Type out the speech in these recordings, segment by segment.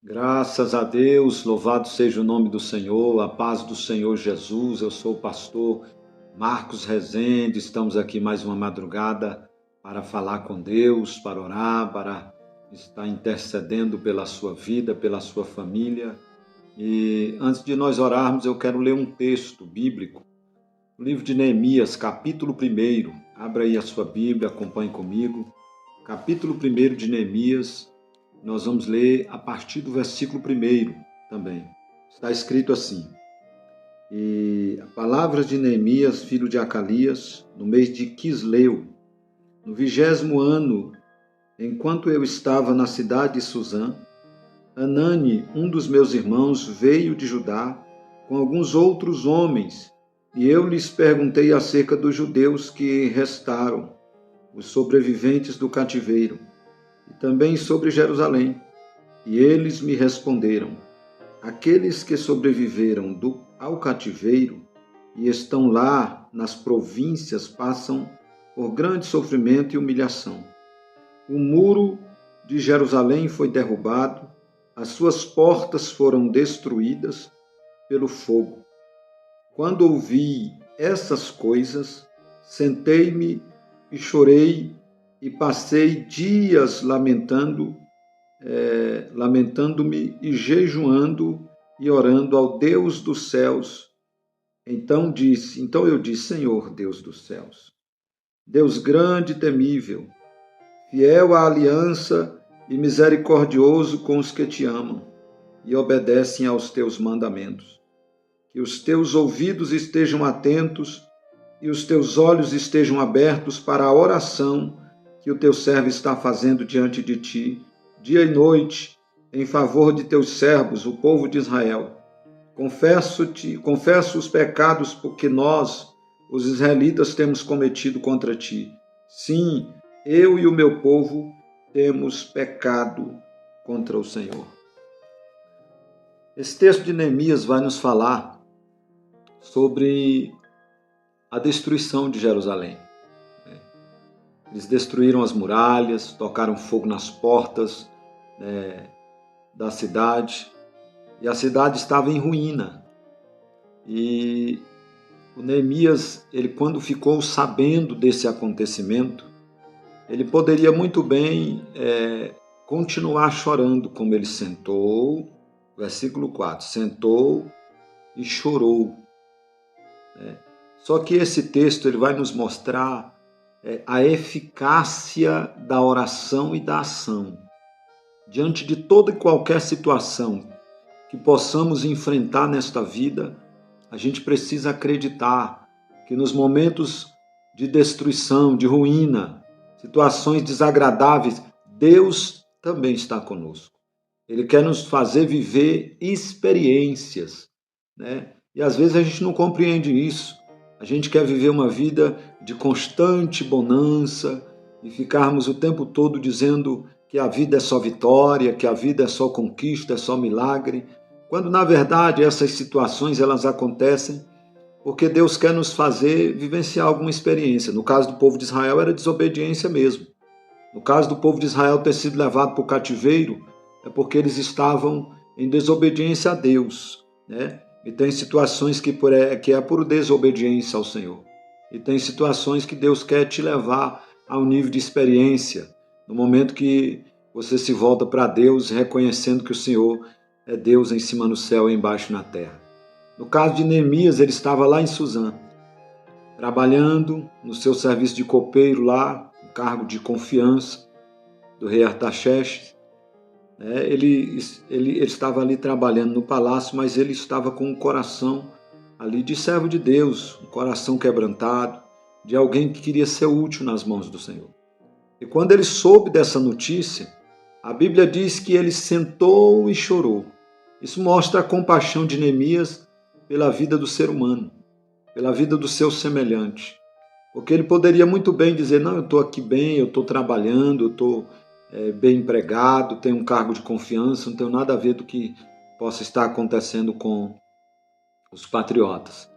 Graças a Deus, louvado seja o nome do Senhor, a paz do Senhor Jesus. Eu sou o pastor Marcos Rezende, estamos aqui mais uma madrugada para falar com Deus, para orar, para estar intercedendo pela sua vida, pela sua família. E antes de nós orarmos, eu quero ler um texto bíblico, o livro de Neemias, capítulo 1. Abra aí a sua Bíblia, acompanhe comigo. Capítulo 1 de Neemias. Nós vamos ler a partir do versículo 1 também. Está escrito assim: E a palavra de Neemias, filho de Acalias, no mês de Quisleu, no 20º ano, enquanto eu estava na cidade de Suzã, Anani, um dos meus irmãos, veio de Judá com alguns outros homens, e eu lhes perguntei acerca dos judeus que restaram, os sobreviventes do cativeiro, e também sobre Jerusalém. E eles me responderam: aqueles que sobreviveram ao cativeiro e estão lá nas províncias passam por grande sofrimento e humilhação. O muro de Jerusalém foi derrubado, as suas portas foram destruídas pelo fogo. Quando ouvi essas coisas, sentei-me e chorei e passei dias lamentando-me e jejuando e orando ao Deus dos céus. Então eu disse: Senhor, Deus dos céus, Deus grande e temível, fiel à aliança e misericordioso com os que te amam e obedecem aos teus mandamentos. Que os teus ouvidos estejam atentos e os teus olhos estejam abertos para a oração que o teu servo está fazendo diante de ti, dia e noite, em favor de teus servos, o povo de Israel. Confesso os pecados porque nós, os israelitas, temos cometido contra ti. Sim, eu e o meu povo temos pecado contra o Senhor. Esse texto de Neemias vai nos falar sobre a destruição de Jerusalém. Eles destruíram as muralhas, tocaram fogo nas portas da cidade, e a cidade estava em ruína. E o Neemias, quando ficou sabendo desse acontecimento, ele poderia muito bem continuar chorando, como ele sentou, versículo 4, sentou e chorou. Só que esse texto ele vai nos mostrar a eficácia da oração e da ação. Diante de toda e qualquer situação que possamos enfrentar nesta vida, a gente precisa acreditar que nos momentos de destruição, de ruína, situações desagradáveis, Deus também está conosco. Ele quer nos fazer viver experiências, E às vezes a gente não compreende isso. A gente quer viver uma vida de constante bonança e ficarmos o tempo todo dizendo que a vida é só vitória, que a vida é só conquista, é só milagre, quando na verdade essas situações elas acontecem porque Deus quer nos fazer vivenciar alguma experiência. No caso do povo de Israel era desobediência mesmo. No caso do povo de Israel ter sido levado para o cativeiro é porque eles estavam em desobediência a Deus, E tem situações que é por desobediência ao Senhor. E tem situações que Deus quer te levar a um nível de experiência, no momento que você se volta para Deus, reconhecendo que o Senhor é Deus em cima no céu e embaixo na terra. No caso de Neemias, ele estava lá em Suzã, trabalhando no seu serviço de copeiro lá, um cargo de confiança do rei Artaxerxes. Ele estava ali trabalhando no palácio, mas ele estava com um coração ali de servo de Deus, um coração quebrantado, de alguém que queria ser útil nas mãos do Senhor. E quando ele soube dessa notícia, a Bíblia diz que ele sentou e chorou. Isso mostra a compaixão de Neemias pela vida do ser humano, pela vida do seu semelhante. Porque ele poderia muito bem dizer: não, eu estou aqui bem, eu estou trabalhando, eu estou bem empregado, tenho um cargo de confiança, não tenho nada a ver do que possa estar acontecendo com os patriotas.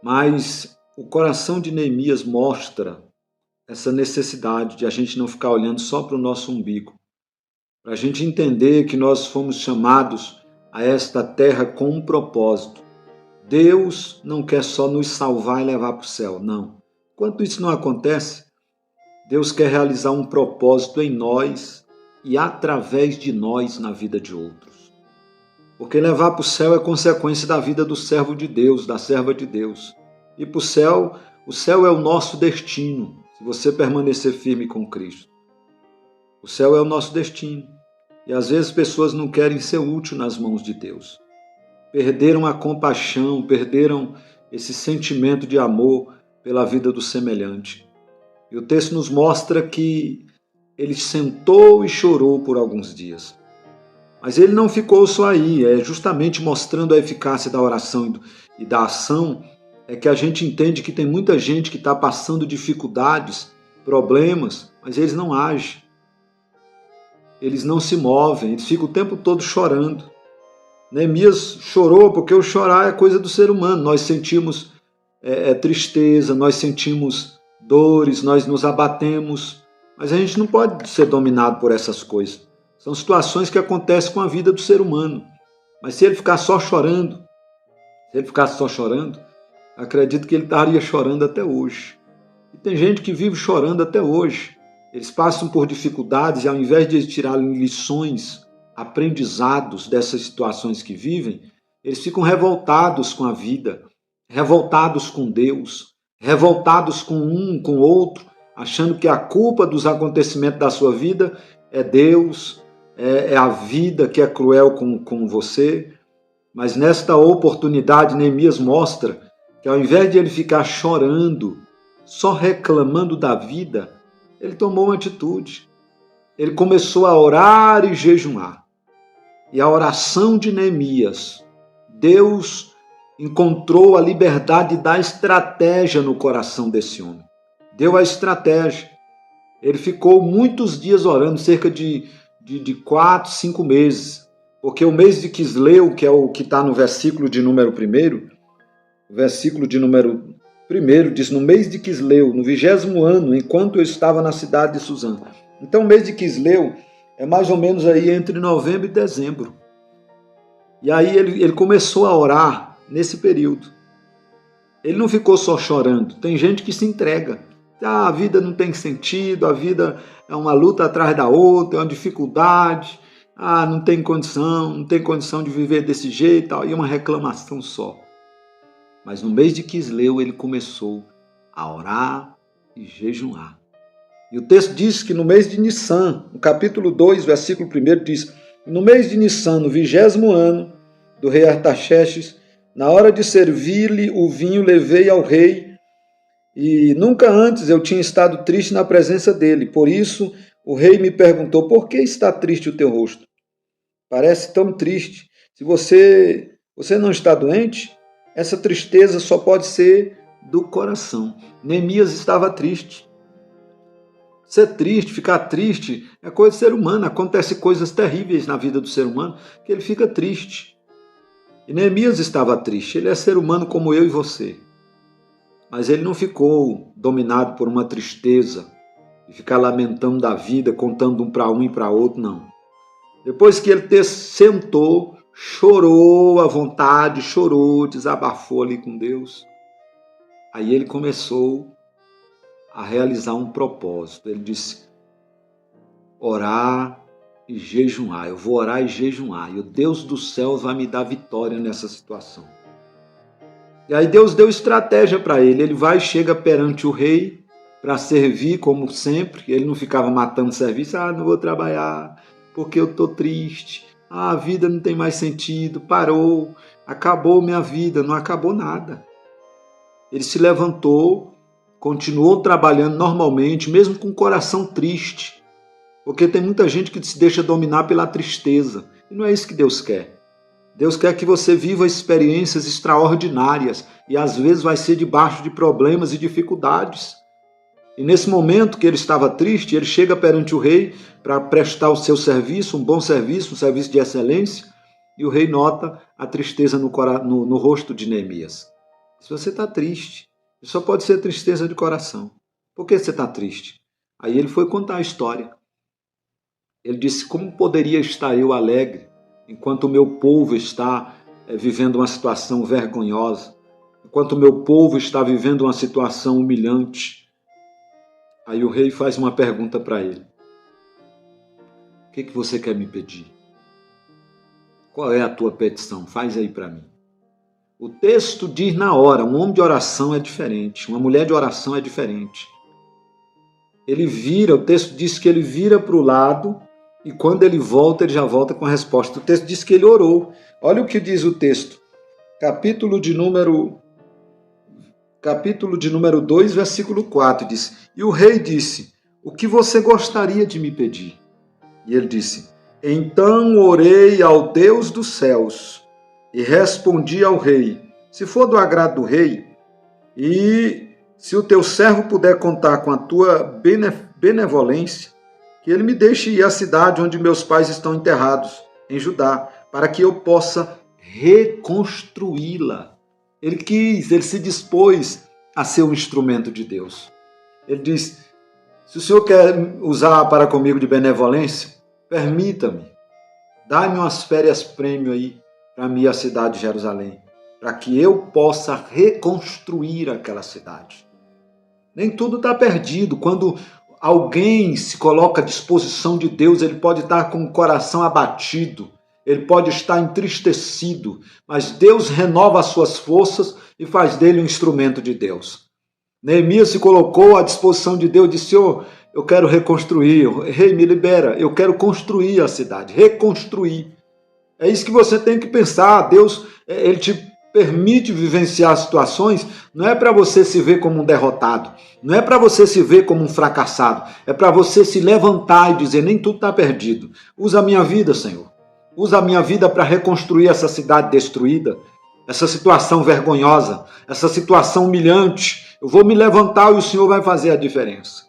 Mas o coração de Neemias mostra essa necessidade de a gente não ficar olhando só para o nosso umbigo, para a gente entender que nós fomos chamados a esta terra com um propósito. Deus não quer só nos salvar e levar para o céu, não. Enquanto isso não acontece, Deus quer realizar um propósito em nós e através de nós na vida de outros. Porque levar para o céu é consequência da vida do servo de Deus, da serva de Deus. E para o céu é o nosso destino, se você permanecer firme com Cristo. O céu é o nosso destino. E às vezes pessoas não querem ser útil nas mãos de Deus. Perderam a compaixão, perderam esse sentimento de amor pela vida do semelhante. E o texto nos mostra que ele sentou e chorou por alguns dias. Mas ele não ficou só aí, justamente mostrando a eficácia da oração e da ação, é que a gente entende que tem muita gente que está passando dificuldades, problemas, mas eles não agem. Eles não se movem, eles ficam o tempo todo chorando. Neemias chorou porque o chorar é coisa do ser humano. Nós sentimos tristeza, nós sentimos dores, nós nos abatemos, mas a gente não pode ser dominado por essas coisas. São situações que acontecem com a vida do ser humano. Mas se ele ficar só chorando, acredito que ele estaria chorando até hoje. E tem gente que vive chorando até hoje. Eles passam por dificuldades e ao invés de tirarem lições, aprendizados dessas situações que vivem, eles ficam revoltados com a vida, revoltados com Deus, revoltados com um, com o outro, achando que a culpa dos acontecimentos da sua vida é Deus, é a vida que é cruel com você. Mas nesta oportunidade, Neemias mostra que ao invés de ele ficar chorando, só reclamando da vida, ele tomou uma atitude. Ele começou a orar e jejuar. E a oração de Neemias, Deus encontrou a liberdade da estratégia no coração desse homem. Deu a estratégia. Ele ficou muitos dias orando, cerca de 4, 5 meses. Porque o mês de Quisleu, que é o que está no versículo de número 1, o versículo de número 1 diz: no mês de Quisleu, no 20º ano, enquanto eu estava na cidade de Suzã. Então o mês de Quisleu é mais ou menos aí entre novembro e dezembro. E aí ele começou a orar nesse período. Ele não ficou só chorando. Tem gente que se entrega. A vida não tem sentido, a vida é uma luta atrás da outra, é uma dificuldade. Não tem condição de viver desse jeito, e uma reclamação só. Mas no mês de Quisleu ele começou a orar e jejuar. E o texto diz que no mês de Nissan, no capítulo 2, versículo 1, diz: no mês de Nissan, no 20º ano do rei Artaxerxes, na hora de servir-lhe o vinho, levei ao rei, e nunca antes eu tinha estado triste na presença dele. Por isso o rei me perguntou: por que está triste o teu rosto? Parece tão triste. Se você não está doente, essa tristeza só pode ser do coração. Neemias estava triste. Ser triste, ficar triste, é coisa do ser humano. Acontece coisas terríveis na vida do ser humano que ele fica triste. E Neemias estava triste. Ele é ser humano como eu e você. Mas ele não ficou dominado por uma tristeza e ficar lamentando da vida, contando um para um e para outro, não. Depois que ele sentou, chorou à vontade, chorou, desabafou ali com Deus. Aí ele começou a realizar um propósito. Ele disse: orar e jejuar. Eu vou orar e jejuar. E o Deus do céu vai me dar vitória nessa situação. E aí Deus deu estratégia para ele. Ele vai e chega perante o rei para servir como sempre. Ele não ficava matando serviço. Não vou trabalhar porque eu estou triste. A vida não tem mais sentido. Parou. Acabou minha vida. Não acabou nada. Ele se levantou, continuou trabalhando normalmente, mesmo com o coração triste. Porque tem muita gente que se deixa dominar pela tristeza. E não é isso que Deus quer. Deus quer que você viva experiências extraordinárias. E às vezes vai ser debaixo de problemas e dificuldades. E nesse momento que ele estava triste, ele chega perante o rei para prestar o seu serviço, um bom serviço, um serviço de excelência. E o rei nota a tristeza no rosto de Neemias. Se você está triste, só pode ser tristeza de coração. Por que você está triste? Aí ele foi contar a história. Ele disse: como poderia estar eu alegre enquanto o meu povo está vivendo uma situação vergonhosa, enquanto o meu povo está vivendo uma situação humilhante? Aí o rei faz uma pergunta para ele: o que você quer me pedir? Qual é a tua petição? Faz aí para mim. O texto diz na hora: um homem de oração é diferente, uma mulher de oração é diferente. Ele vira, o texto diz que ele vira para o lado e quando ele volta, ele já volta com a resposta. O texto diz que ele orou. Olha o que diz o texto. Capítulo de número 2, versículo 4, diz: e o rei disse: o que você gostaria de me pedir? E ele disse: então orei ao Deus dos céus e respondi ao rei: se for do agrado do rei, e se o teu servo puder contar com a tua benevolência, que ele me deixe ir à cidade onde meus pais estão enterrados, em Judá, para que eu possa reconstruí-la. Ele se dispôs a ser um instrumento de Deus. Ele diz: se o Senhor quer usar para comigo de benevolência, permita-me, dá-me umas férias prêmio aí para mim à cidade de Jerusalém, para que eu possa reconstruir aquela cidade. Nem tudo está perdido. Quando alguém se coloca à disposição de Deus, ele pode estar com o coração abatido, ele pode estar entristecido, mas Deus renova as suas forças e faz dele um instrumento de Deus. Neemias se colocou à disposição de Deus e disse: Senhor, eu quero reconstruir, rei, me libera, eu quero construir a cidade, reconstruir. É isso que você tem que pensar. Deus, ele te permite vivenciar situações, não é para você se ver como um derrotado, não é para você se ver como um fracassado, é para você se levantar e dizer: nem tudo está perdido. Usa a minha vida, Senhor. Usa a minha vida para reconstruir essa cidade destruída, essa situação vergonhosa, essa situação humilhante. Eu vou me levantar e o Senhor vai fazer a diferença.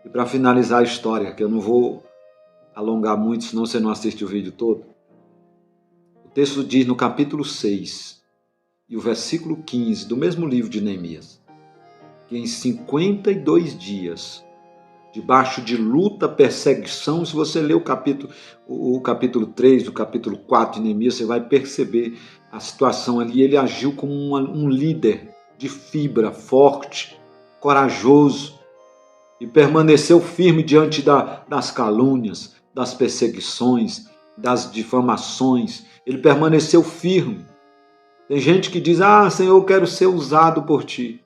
E para finalizar a história, que eu não vou alongar muito, senão você não assiste o vídeo todo. O texto diz no capítulo 6 e o versículo 15 do mesmo livro de Neemias, que em 52 dias, debaixo de luta, perseguição, se você ler o capítulo 3, o capítulo 4 de Neemias, você vai perceber a situação ali. Ele agiu como um líder de fibra, forte, corajoso, e permaneceu firme diante das calúnias, das perseguições, das difamações. Ele permaneceu firme. Tem gente que diz: Senhor, eu quero ser usado por ti.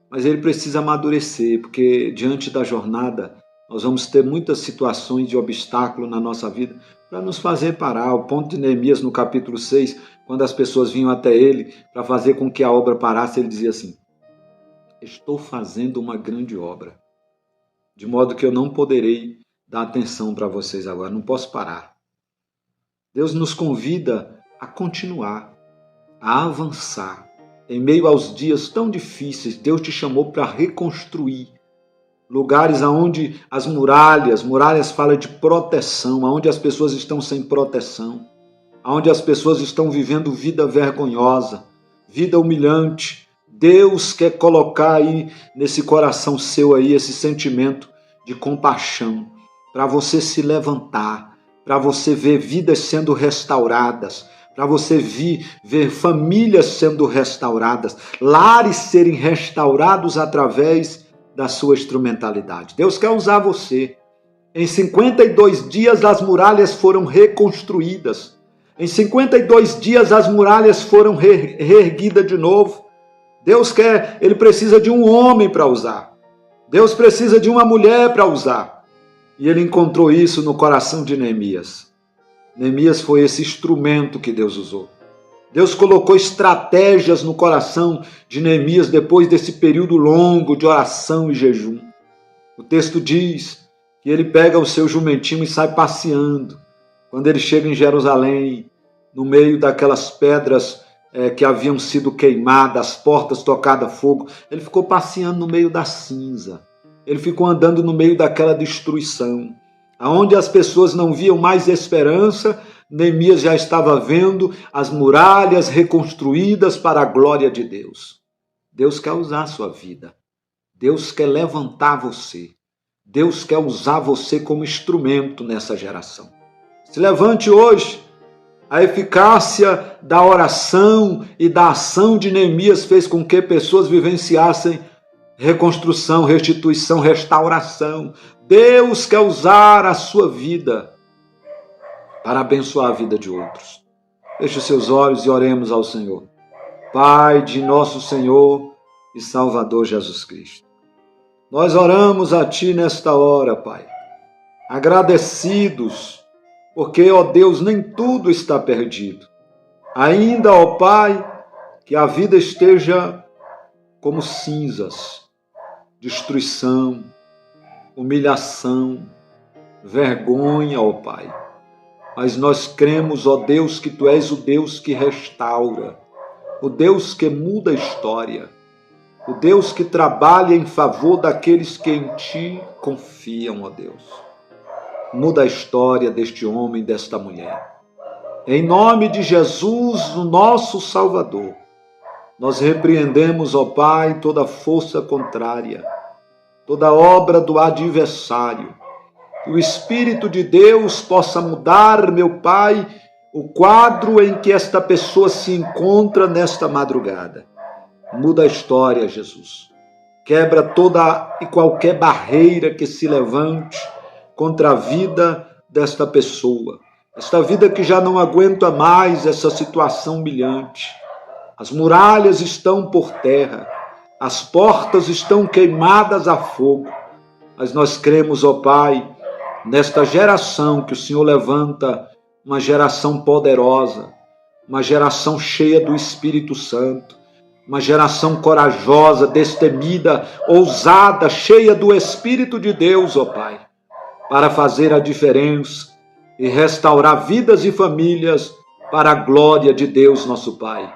Mas ele precisa amadurecer, porque diante da jornada nós vamos ter muitas situações de obstáculo na nossa vida para nos fazer parar. O ponto de Neemias no capítulo 6, quando as pessoas vinham até ele para fazer com que a obra parasse, ele dizia assim: estou fazendo uma grande obra, de modo que eu não poderei dar atenção para vocês agora, não posso parar. Deus nos convida a continuar, a avançar. Em meio aos dias tão difíceis, Deus te chamou para reconstruir lugares onde as muralhas falam de proteção, onde as pessoas estão sem proteção, onde as pessoas estão vivendo vida vergonhosa, vida humilhante. Deus quer colocar aí nesse coração seu aí esse sentimento de compaixão, para você se levantar, para você ver vidas sendo restauradas, para você ver famílias sendo restauradas, lares serem restaurados através da sua instrumentalidade. Deus quer usar você. Em 52 dias as muralhas foram reconstruídas. Em 52 dias as muralhas foram reerguidas de novo. Deus quer, ele precisa de um homem para usar. Deus precisa de uma mulher para usar. E ele encontrou isso no coração de Neemias. Neemias foi esse instrumento que Deus usou. Deus colocou estratégias no coração de Neemias depois desse período longo de oração e jejum. O texto diz que ele pega o seu jumentinho e sai passeando. Quando ele chega em Jerusalém, no meio daquelas pedras que haviam sido queimadas, as portas tocadas a fogo, ele ficou passeando no meio da cinza. Ele ficou andando no meio daquela destruição. Aonde as pessoas não viam mais esperança, Neemias já estava vendo as muralhas reconstruídas para a glória de Deus. Deus quer usar a sua vida. Deus quer levantar você. Deus quer usar você como instrumento nessa geração. Se levante hoje. A eficácia da oração e da ação de Neemias fez com que pessoas vivenciassem reconstrução, restituição, restauração. Deus quer usar a sua vida para abençoar a vida de outros. Feche os seus olhos e oremos ao Senhor. Pai de nosso Senhor e Salvador Jesus Cristo. Nós oramos a Ti nesta hora, Pai, agradecidos, porque, ó Deus, nem tudo está perdido. Ainda, ó Pai, que a vida esteja como cinzas, destruição, humilhação, vergonha, ó Pai. Mas nós cremos, ó Deus, que Tu és o Deus que restaura, o Deus que muda a história, o Deus que trabalha em favor daqueles que em Ti confiam, ó Deus. Muda a história deste homem, desta mulher. Em nome de Jesus, o nosso Salvador, nós repreendemos, ó Pai, toda força contrária, toda obra do adversário. Que o Espírito de Deus possa mudar, meu Pai, o quadro em que esta pessoa se encontra nesta madrugada. Muda a história, Jesus. Quebra toda e qualquer barreira que se levante contra a vida desta pessoa. Esta vida que já não aguenta mais essa situação humilhante. As muralhas estão por terra, as portas estão queimadas a fogo. Mas nós cremos, ó Pai, nesta geração que o Senhor levanta, uma geração poderosa, uma geração cheia do Espírito Santo, uma geração corajosa, destemida, ousada, cheia do Espírito de Deus, ó Pai, para fazer a diferença e restaurar vidas e famílias para a glória de Deus, nosso Pai.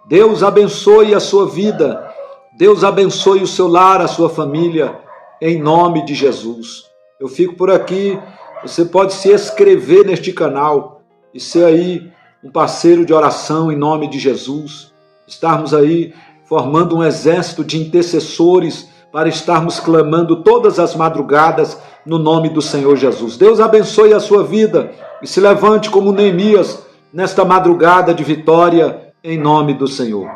Deus abençoe a sua vida, Deus abençoe o seu lar, a sua família, em nome de Jesus. Eu fico por aqui, você pode se inscrever neste canal e ser aí um parceiro de oração em nome de Jesus. Estarmos aí formando um exército de intercessores para estarmos clamando todas as madrugadas no nome do Senhor Jesus. Deus abençoe a sua vida e se levante como Neemias nesta madrugada de vitória em nome do Senhor.